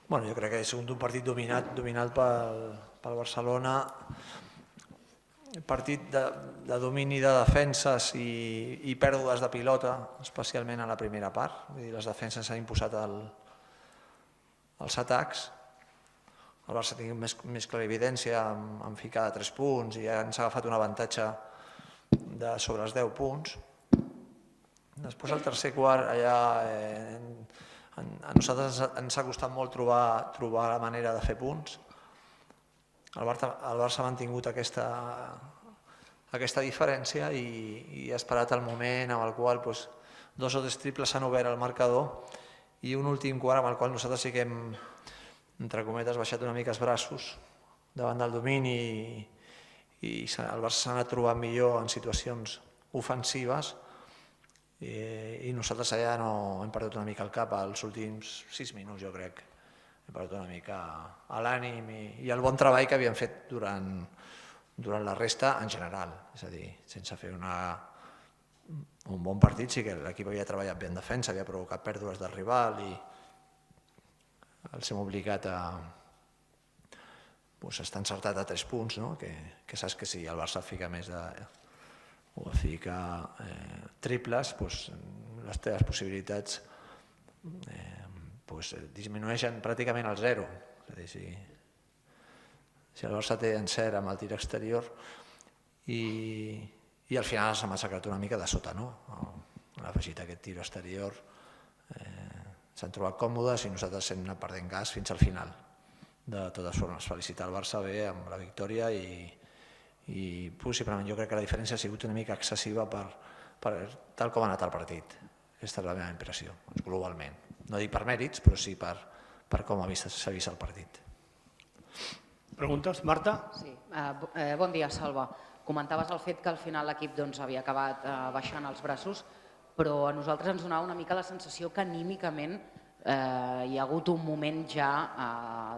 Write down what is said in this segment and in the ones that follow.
Jo crec que és un partit dominat pel Barcelona, partit de domini de defenses i pèrdues de pilota, especialment a la primera part. Les defenses s'han imposat als atacs. El Barça ha tingut més clarividència en ficar de 3 punts i ja ens ha agafat un avantatge sobre els 10 punts. Després al tercer quart a nosaltres ens ha costat molt trobar la manera de fer punts. El Barça ha mantingut aquesta diferència i ha esperat el moment en el qual 2 o 3 triples s'han obert al marcador i un últim quart amb el qual nosaltres sí que hem, entre cometes, baixat una mica els braços davant del domini i el Barça s'ha anat trobant millor en situacions ofensives i nosaltres allà hem perdut una mica el cap als últims 6 minuts, jo crec. Hem perdut una mica l'ànim i el bon treball que havíem fet durant la resta en general. És a dir, sense fer un bon partit, sí que l'equip havia treballat bé en defensa, havia provocat pèrdues del rival i els hem obligat a estar encertat a 3 punts, que saps que si el Barça fica més o fica triples, les teves possibilitats disminueixen pràcticament al 0. És a dir, si el Barça té encert amb el tir exterior i al final s'ha massacrat una mica de sota, ha afegit aquest tir exterior, s'han trobat còmodes i nosaltres hem anat perdent gas fins al final. De totes formes, felicitar el Barça bé amb la victòria i possiblement jo crec que la diferència ha sigut una mica excessiva per tal com ha anat el partit. Aquesta és la meva impressió, globalment. No dic per mèrits, però sí per com s'ha vist el partit. Preguntes? Marta? Sí. Bon dia, Salva. Comentaves el fet que al final l'equip havia acabat baixant els braços, però a nosaltres ens donava una mica la sensació que anímicament hi ha hagut un moment ja,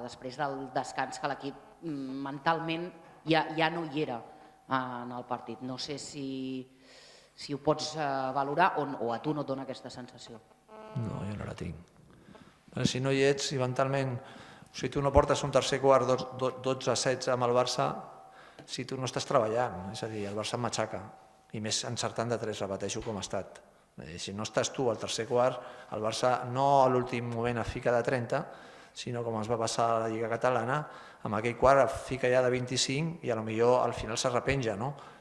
després del descans, que l'equip mentalment ja no hi era en el partit. No sé si ho pots valorar o a tu no et dona aquesta sensació. No, jo no la tinc. Si no hi ets, si mentalment, si tu no portes un tercer quart 12-16 amb el Barça, si tu no estàs treballant, és a dir, el Barça em matxaca, i més encertant de 3, repeteixo com ha estat. Si no estàs tu al tercer quart, el Barça no a l'últim moment es fica de 30, sinó com es va passar a la Lliga Catalana, amb aquell quart es fica ja de 25 i potser al final s'arrepenja,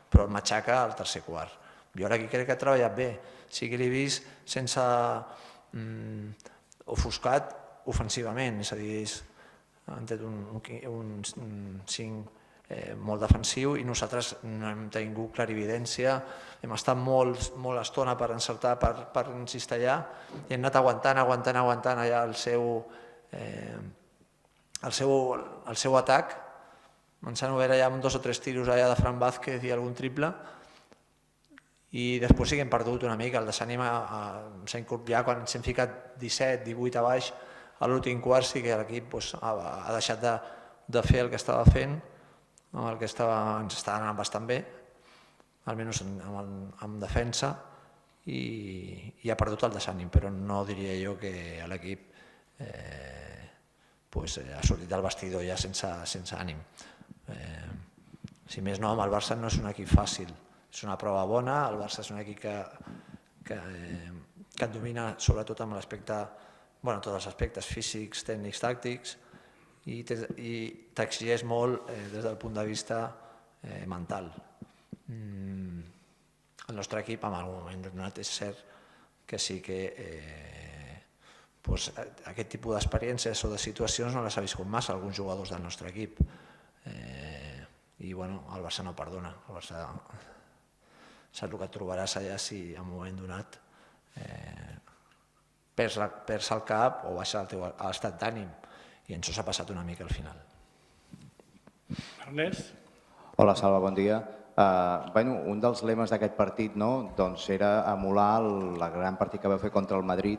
però el matxaca al tercer quart. Jo ara aquí crec que ha treballat bé, sí que l'he vist sense ofuscat ofensivament, és a dir, han tret un 5 molt defensiu i nosaltres no hem tingut clarividència, hem estat molt estona per encertar, per encistellar i hem anat aguantant allà el seu atac. Ens han obert allà amb 2 o 3 tiros allà de Fran Vázquez i algun triple i després sí que hem perdut una mica, el desànim s'ha incorporat quan ens hem ficat 17-18 a baix, a l'últim quart sí que l'equip ha deixat de fer el que estava fent, el que ens estava anant bastant bé, almenys en defensa, i ha perdut el desànim, però no diria jo que l'equip ha sortit del vestidor ja sense ànim. Si més no, amb el Barça no és un equip fàcil, és una prova bona, el Barça és un equip que et domina sobretot amb l'aspecte, tots els aspectes físics, tècnics, tàctics, i t'exigeix molt des del punt de vista mental. El nostre equip en algun moment donat és cert que sí que aquest tipus d'experiències o de situacions no les ha viscut massa alguns jugadors del nostre equip i el Barça no perdona, el Barça saps el que et trobaràs allà si en un moment donat perds el cap o baixa el teu estat d'ànim i això s'ha passat una mica al final. Ernest? Hola, Salva, bon dia. Un dels lemes d'aquest partit era emular el gran partit que vau fer contra el Madrid.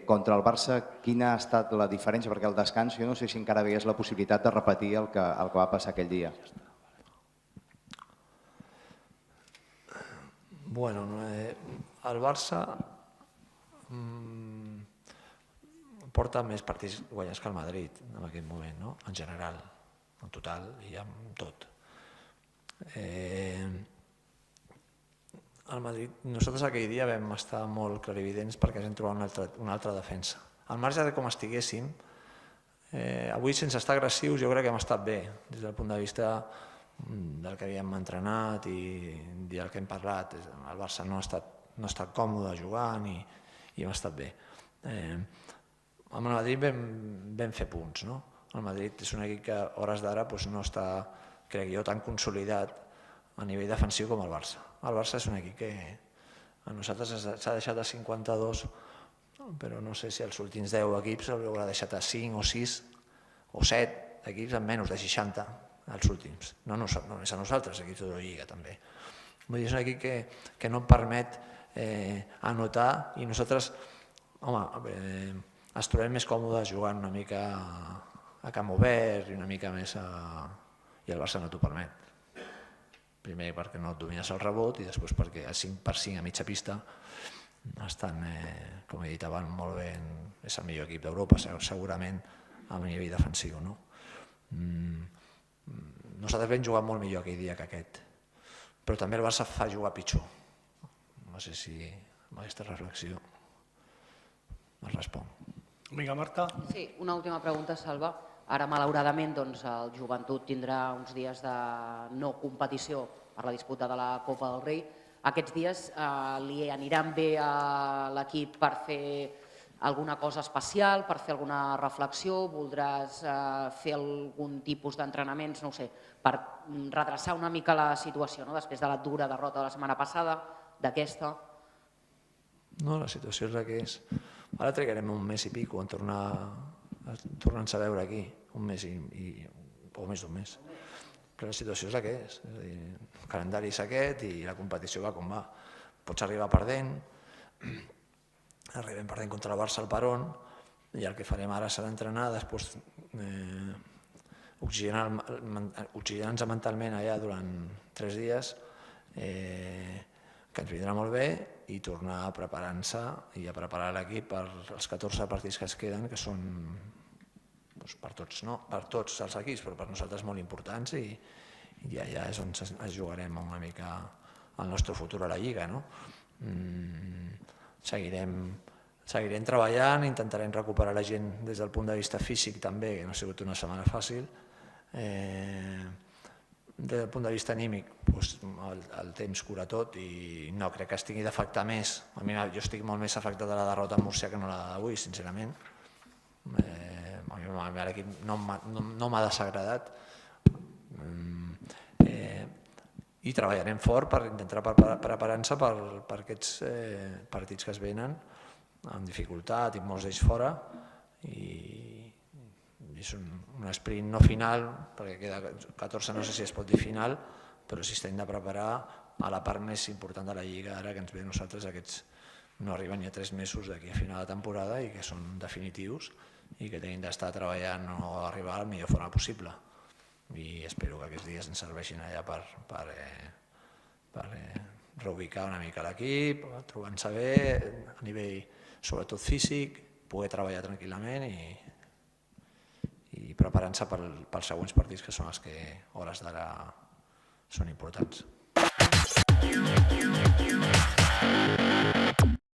Contra el Barça, quina ha estat la diferència? Perquè al descans jo no sé si encara veies la possibilitat de repetir el que va passar aquell dia. El Barça porta més partits guanyats que el Madrid en aquest moment, no? En general, en total i en tot. El Madrid, nosaltres aquell dia vam estar molt clarividents perquè ens hem trobat una altra defensa. Al marge de com estiguéssim, avui sense estar agressius jo crec que hem estat bé, des del punt de vista del que havíem entrenat i del que hem parlat. El Barça no ha estat còmode jugant i hem estat bé. Amb el Madrid vam fer punts, no? El Madrid és un equip que a hores d'ara no està, crec jo, tan consolidat a nivell defensiu com el Barça. El Barça és un equip que a nosaltres s'ha deixat a 52, però no sé si els últims 10 equips haurà deixat a 5 o 6 o 7 equips amb menys de 60, els últims. No només a nosaltres, equips d'Eurolliga també. Vull dir, és un equip que no permet anotar i nosaltres, home, ens trobem més còmodes jugant una mica a camp obert i una mica més i el Barça no t'ho permet. Primer perquè no et domines el rebot i després perquè a 5x5 a mitja pista estan, com he dit abans, molt bé, és el millor equip d'Europa, segurament a nivell defensiu. Nosaltres vam jugar molt millor aquell dia que aquest, però també el Barça fa jugar pitjor. No sé si amb aquesta reflexió es respon. Vinga, Marta. Sí, una última pregunta, Salva. Ara, malauradament, el Joventut tindrà uns dies de no competició per la disputa de la Copa del Rei. Aquests dies li aniran bé a l'equip per fer alguna cosa especial, per fer alguna reflexió? Voldràs fer algun tipus d'entrenaments, no ho sé, per redreçar una mica la situació, després de la dura derrota de la setmana passada, d'aquesta? No, la situació és la que és. Ara trigarem un mes i pico en tornar-nos a veure aquí, un mes o més d'un mes. Però la situació és la que és. El calendari és aquest i la competició va com va. Pots arribar perdent, arribem perdent contra el Barça al Perón i el que farem ara serà entrenar, després oxigenar-nos mentalment allà durant 3 dies, que ens vindrà molt bé, i tornar a preparar-se i a preparar l'equip per als 14 partits que es queden, que són per tots els equips, però per nosaltres molt importants, i allà és on ens jugarem una mica el nostre futur a la Lliga. Seguirem treballant, intentarem recuperar la gent des del punt de vista físic també, que no ha sigut una setmana fàcil. Des del punt de vista anímic, el temps cura tot i no crec que es tingui d'afectar més. Jo estic molt més afectat de la derrota a Múrcia que no la d'avui, sincerament. L'equip no m'ha desagradat i treballarem fort per intentar preparar-nos per aquests partits que es venen amb dificultat i molts d'ells fora, i és un sprint no final, perquè queda 14, no sé si es pot dir final, però sí estem de preparar a la part més important de la Lliga ara que ens ve a nosaltres. Aquests no arriben ni a 3 mesos d'aquí a final de temporada i que són definitius i que tenim d'estar treballant o arribar a la millor forma possible. I espero que aquests dies ens serveixin allà per reubicar una mica l'equip, trobar-nos bé a nivell sobretot físic, poder treballar tranquil·lament i preparant-se pels següents partits, que són els que a hores d'ara són importants.